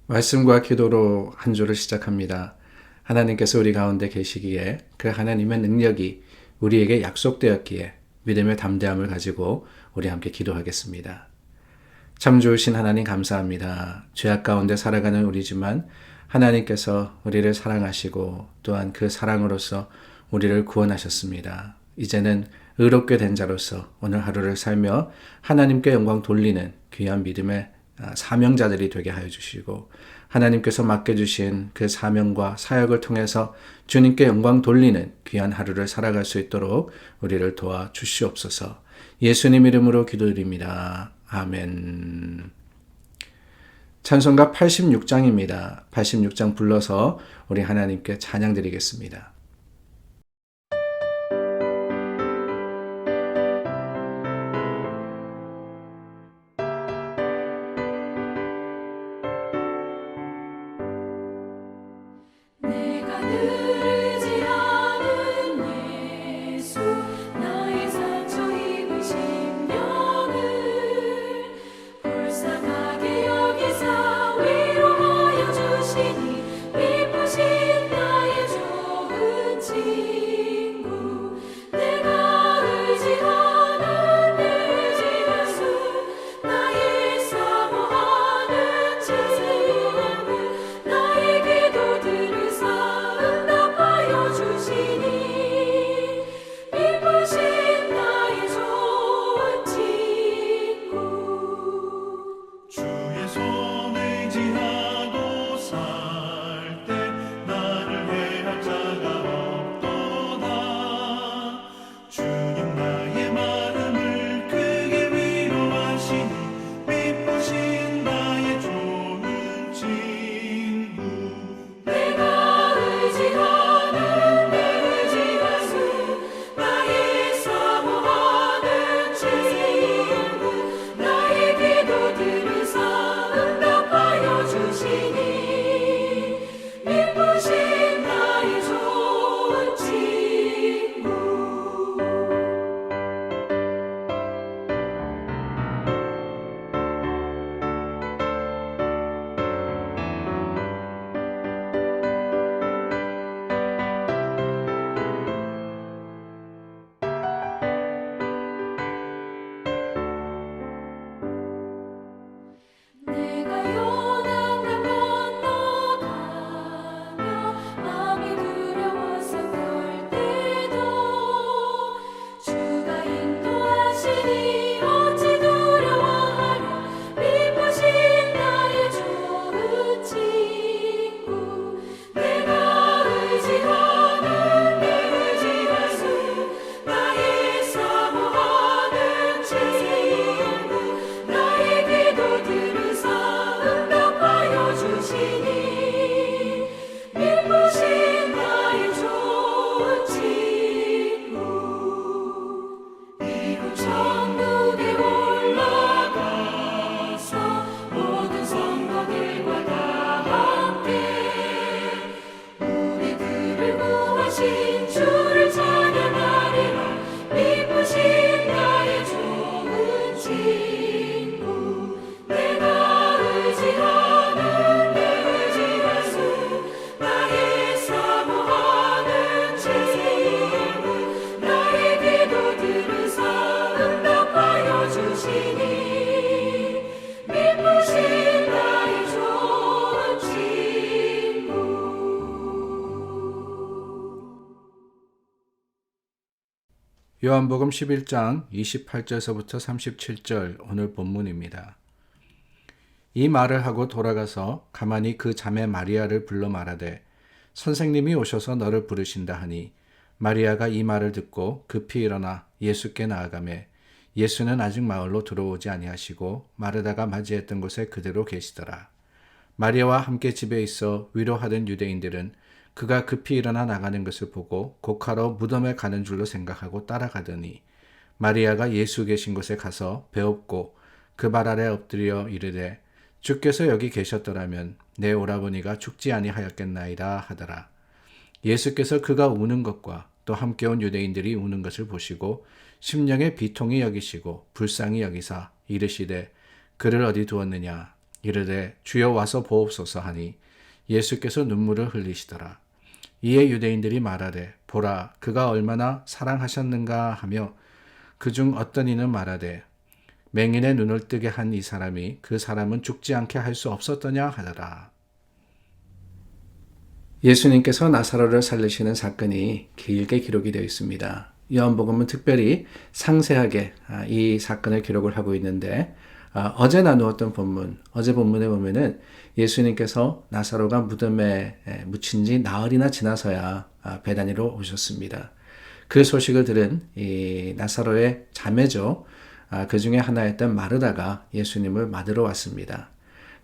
말씀과 기도로 한 주를 시작합니다. 하나님께서 우리 가운데 계시기에 그 하나님의 능력이 우리에게 약속되었기에 믿음의 담대함을 가지고 우리 함께 기도하겠습니다. 참 좋으신 하나님 감사합니다. 죄악 가운데 살아가는 우리지만 하나님께서 우리를 사랑하시고 또한 그 사랑으로서 우리를 구원하셨습니다. 이제는 의롭게 된 자로서 오늘 하루를 살며 하나님께 영광 돌리는 귀한 믿음의 사명자들이 되게 하여 주시고 하나님께서 맡겨주신 그 사명과 사역을 통해서 주님께 영광 돌리는 귀한 하루를 살아갈 수 있도록 우리를 도와 주시옵소서. 예수님 이름으로 기도드립니다. 아멘. 찬송가 86장입니다. 86장 불러서 우리 하나님께 찬양 드리겠습니다. 내가 늘지 않은 예수 나의 상처 입은 심령을 불쌍하게 여기사 위로하여 주시니 기쁘신 나의 좋은 친구 내가 의지하는 내 의지하수 나의 사모하는 친구 나의 기도 들으사 응답하여 주시니 기쁘신 나의 좋은 친구 주의 손 의지하고 살 때 나를 해할 자가 없도다. 주님 나의 마음을 크게 위로하시니 기쁘신 나의 좋은 친구 내가 의지하는 내 의지하수 나의 사모하는 친구 나의 기도 들으사 응답하여 주시니 기쁘신 나의 좋은 친구 내가 요단강 건너가며 마음이 두려워서 떨 때도 주가 인도하시니 어찌 두려워하랴 기쁘신 나의 좋은 친구 내가 의지하는 내 의지하수 나의 사모하는 친구 나의 기도 들으사 응답하여 주시니 기쁘신 나의 좋은 친구 이곳 천국에 올라가서 모든 성도들과 다 함께 우리들을 구하신 주를 찬양하리라 기쁘신 나의 좋은 친구 내가 의지하는 내 의지하수 나의 사모하는 친구 나의 기도 들으사 응답하여 주시니 기쁘신 나의 좋은 친구 요한복음 11장 28절서부터 37절 오늘 본문입니다. 이 말을 하고 돌아가서 가만히 그 자매 마리아를 불러 말하되 선생님이 오셔서 너를 부르신다 하니 마리아가 이 말을 듣고 급히 일어나 예수께 나아가매 예수는 아직 마을로 들어오지 아니하시고 마르다가 맞이했던 곳에 그대로 계시더라. 마리아와 함께 집에 있어 위로하던 유대인들은 그가 급히 일어나 나가는 것을 보고 곡하러 무덤에 가는 줄로 생각하고 따라가더니 마리아가 예수 계신 곳에 가서 배엎고 그 발 아래 엎드려 이르되 주께서 여기 계셨더라면 내 오라버니가 죽지 아니하였겠나이다 하더라. 예수께서 그가 우는 것과 또 함께 온 유대인들이 우는 것을 보시고 심령의 비통이 여기시고 불쌍히 여기사 이르시되 그를 어디 두었느냐 이르되 주여 와서 보옵소서 하니 예수께서 눈물을 흘리시더라. 이에 유대인들이 말하되 보라 그가 얼마나 사랑하셨는가 하며 그중 어떤 이는 말하되 맹인의 눈을 뜨게 한 이 사람이 그 사람은 죽지 않게 할 수 없었더냐 하더라. 예수님께서 나사로를 살리시는 사건이 길게 기록이 되어 있습니다. 요한복음은 특별히 상세하게 이 사건을 기록을 하고 있는데 어제 나누었던 본문, 어제 본문에 보면은 예수님께서 나사로가 무덤에 묻힌 지 나흘이나 지나서야 베다니로 오셨습니다. 그 소식을 들은 이 나사로의 자매죠. 그 중에 하나였던 마르다가 예수님을 맞으러 왔습니다.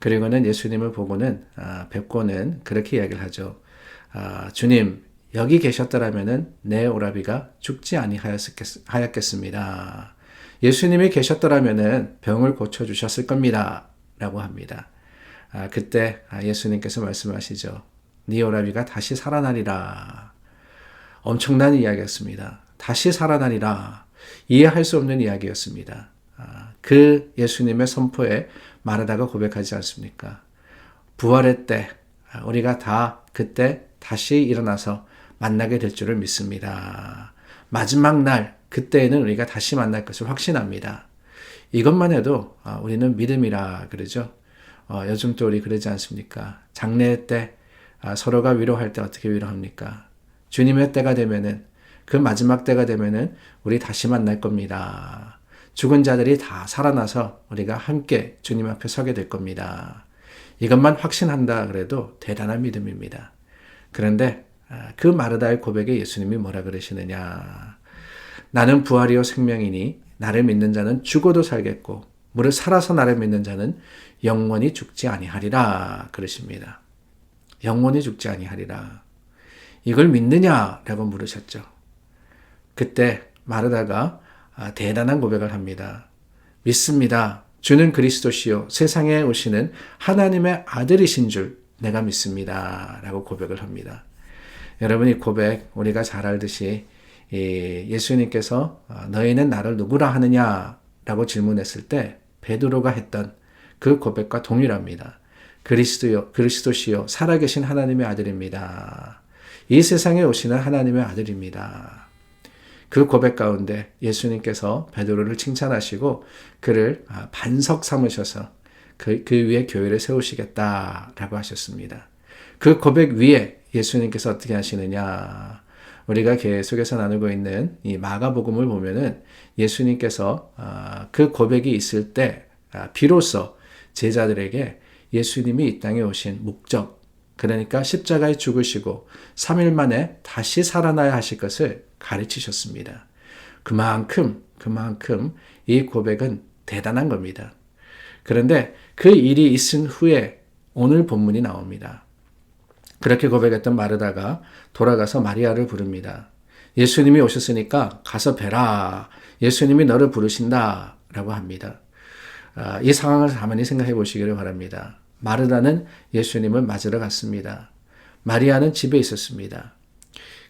그리고는 예수님을 보고는 뵙고는 그렇게 이야기를 하죠. 주님, 여기 계셨더라면은 내 오라비가 죽지 아니하였겠습니다. 예수님이 계셨더라면은 병을 고쳐주셨을 겁니다. 라고 합니다. 그때 예수님께서 말씀하시죠. 네 오라비가 다시 살아나리라. 엄청난 이야기였습니다. 다시 살아나리라. 이해할 수 없는 이야기였습니다. 그 예수님의 선포에 마르다가 고백하지 않습니까? 부활의 때 우리가 다 그때 다시 일어나서 만나게 될 줄을 믿습니다. 마지막 날 그때에는 우리가 다시 만날 것을 확신합니다. 이것만 해도 우리는 믿음이라 그러죠. 요즘 또 우리 그러지 않습니까? 장례 때 서로가 위로할 때 어떻게 위로합니까? 주님의 때가 되면은 그 마지막 때가 되면은 우리 다시 만날 겁니다. 죽은 자들이 다 살아나서 우리가 함께 주님 앞에 서게 될 겁니다. 이것만 확신한다 그래도 대단한 믿음입니다. 그런데 그 마르다의 고백에 예수님이 뭐라 그러시느냐. 나는 부활이요 생명이니 나를 믿는 자는 죽어도 살겠고 무릇 살아서 나를 믿는 자는 영원히 죽지 아니하리라 그러십니다. 영원히 죽지 아니하리라. 이걸 믿느냐라고 물으셨죠. 그때 마르다가 대단한 고백을 합니다. 믿습니다. 주는 그리스도시요 세상에 오시는 하나님의 아들이신 줄 내가 믿습니다. 라고 고백을 합니다. 여러분 이 고백 우리가 잘 알듯이 예수님께서 너희는 나를 누구라 하느냐 라고 질문했을 때 베드로가 했던 그 고백과 동일합니다. 그리스도시요 살아계신 하나님의 아들입니다. 이 세상에 오시는 하나님의 아들입니다. 그 고백 가운데 예수님께서 베드로를 칭찬하시고 그를 반석 삼으셔서 그 위에 교회를 세우시겠다라고 하셨습니다. 그 고백 위에 예수님께서 어떻게 하시느냐. 우리가 계속해서 나누고 있는 이 마가복음을 보면은 예수님께서 그 고백이 있을 때 비로소 제자들에게 예수님이 이 땅에 오신 목적, 그러니까 십자가에 죽으시고 3일 만에 다시 살아나야 하실 것을 가르치셨습니다. 그만큼 이 고백은 대단한 겁니다. 그런데 그 일이 있은 후에 오늘 본문이 나옵니다. 그렇게 고백했던 마르다가 돌아가서 마리아를 부릅니다. 예수님이 오셨으니까 가서 뵈라. 예수님이 너를 부르신다. 라고 합니다. 이 상황을 가만히 생각해 보시기를 바랍니다. 마르다는 예수님을 맞으러 갔습니다. 마리아는 집에 있었습니다.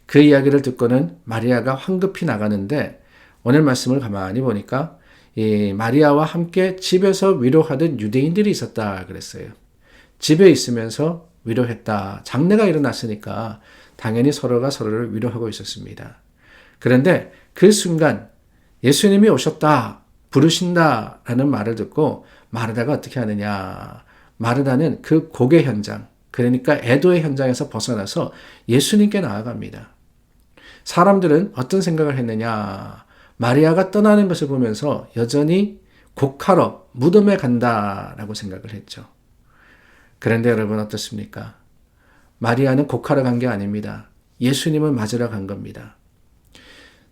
그 이야기를 듣고는 마리아가 황급히 나가는데 오늘 말씀을 가만히 보니까 이 마리아와 함께 집에서 위로하던 유대인들이 있었다 그랬어요. 집에 있으면서 위로했다. 장례가 일어났으니까 당연히 서로가 서로를 위로하고 있었습니다. 그런데 그 순간 예수님이 오셨다, 부르신다라는 말을 듣고 마르다가 어떻게 하느냐. 마르다는 그 고개 현장, 그러니까 애도의 현장에서 벗어나서 예수님께 나아갑니다. 사람들은 어떤 생각을 했느냐. 마리아가 떠나는 것을 보면서 여전히 곡하러 무덤에 간다라고 생각을 했죠. 그런데 여러분 어떻습니까? 마리아는 곡하러 간 게 아닙니다. 예수님을 맞으러 간 겁니다.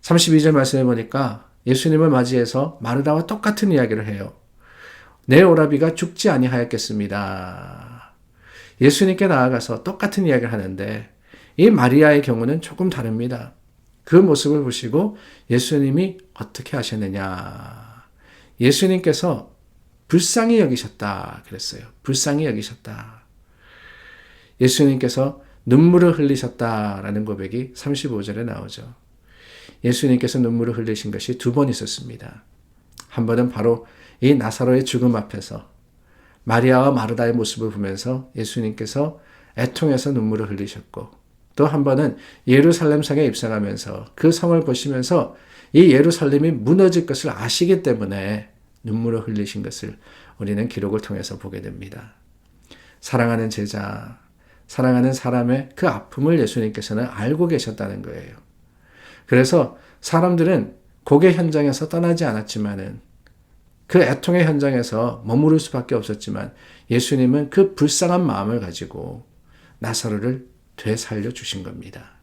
32절 말씀해 보니까 예수님을 맞이해서 마르다와 똑같은 이야기를 해요. 내 오라비가 죽지 아니하였겠습니다. 예수님께 나아가서 똑같은 이야기를 하는데 이 마리아의 경우는 조금 다릅니다. 그 모습을 보시고 예수님이 어떻게 하셨느냐. 예수님께서 불쌍히 여기셨다 그랬어요. 불쌍히 여기셨다. 예수님께서 눈물을 흘리셨다라는 고백이 35절에 나오죠. 예수님께서 눈물을 흘리신 것이 두 번 있었습니다. 한 번은 바로 이 나사로의 죽음 앞에서 마리아와 마르다의 모습을 보면서 예수님께서 애통해서 눈물을 흘리셨고, 또 한 번은 예루살렘 성에 입성하면서 그 성을 보시면서 이 예루살렘이 무너질 것을 아시기 때문에 눈물을 흘리신 것을 우리는 기록을 통해서 보게 됩니다. 사랑하는 제자, 사랑하는 사람의 그 아픔을 예수님께서는 알고 계셨다는 거예요. 그래서 사람들은 고개 현장에서 떠나지 않았지만은 그 애통의 현장에서 머무를 수밖에 없었지만 예수님은 그 불쌍한 마음을 가지고 나사로를 되살려 주신 겁니다.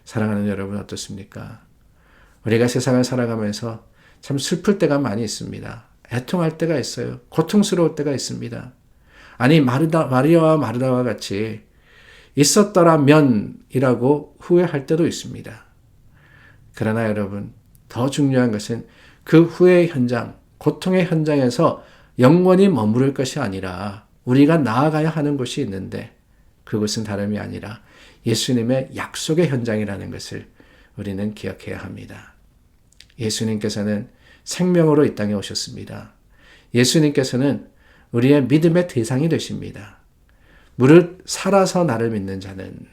사랑하는 여러분 어떻습니까? 우리가 세상을 살아가면서 참 슬플 때가 많이 있습니다. 애통할 때가 있어요. 고통스러울 때가 있습니다. 아니 마리아와 마르다와 같이 있었더라면이라고 후회할 때도 있습니다. 그러나 여러분 더 중요한 것은 그 후회의 현장, 고통의 현장에서 영원히 머무를 것이 아니라 우리가 나아가야 하는 곳이 있는데 그것은 다름이 아니라 예수님의 약속의 현장이라는 것을 우리는 기억해야 합니다. 예수님께서는 생명으로 이 땅에 오셨습니다. 예수님께서는 우리의 믿음의 대상이 되십니다. 무릇 살아서 나를 믿는 자는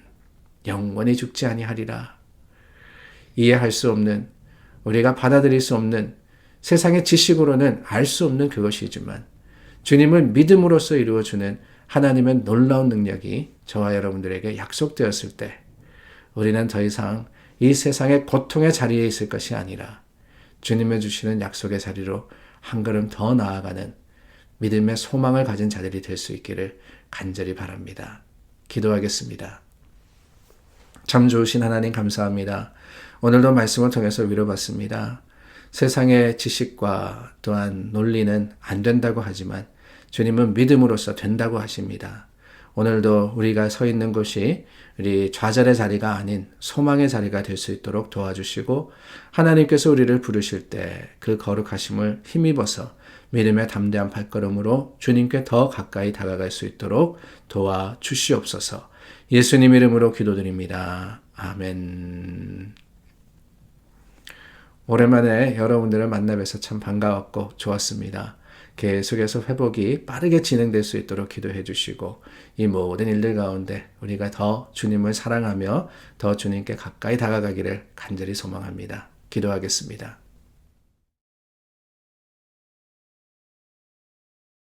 영원히 죽지 아니하리라. 이해할 수 없는, 우리가 받아들일 수 없는, 세상의 지식으로는 알 수 없는 그것이지만 주님을 믿음으로써 이루어주는 하나님의 놀라운 능력이 저와 여러분들에게 약속되었을 때 우리는 더 이상 이 세상의 고통의 자리에 있을 것이 아니라 주님의 주시는 약속의 자리로 한 걸음 더 나아가는 믿음의 소망을 가진 자들이 될 수 있기를 간절히 바랍니다. 기도하겠습니다. 참 좋으신 하나님 감사합니다. 오늘도 말씀을 통해서 위로받습니다. 세상의 지식과 또한 논리는 안 된다고 하지만 주님은 믿음으로써 된다고 하십니다. 오늘도 우리가 서 있는 곳이 우리 좌절의 자리가 아닌 소망의 자리가 될 수 있도록 도와주시고 하나님께서 우리를 부르실 때 그 거룩하심을 힘입어서 믿음의 담대한 발걸음으로 주님께 더 가까이 다가갈 수 있도록 도와주시옵소서. 예수님 이름으로 기도드립니다. 아멘. 오랜만에 여러분들을 만나 뵈서 참 반가웠고 좋았습니다. 계속해서 회복이 빠르게 진행될 수 있도록 기도해 주시고 이 모든 일들 가운데 우리가 더 주님을 사랑하며 더 주님께 가까이 다가가기를 간절히 소망합니다. 기도하겠습니다.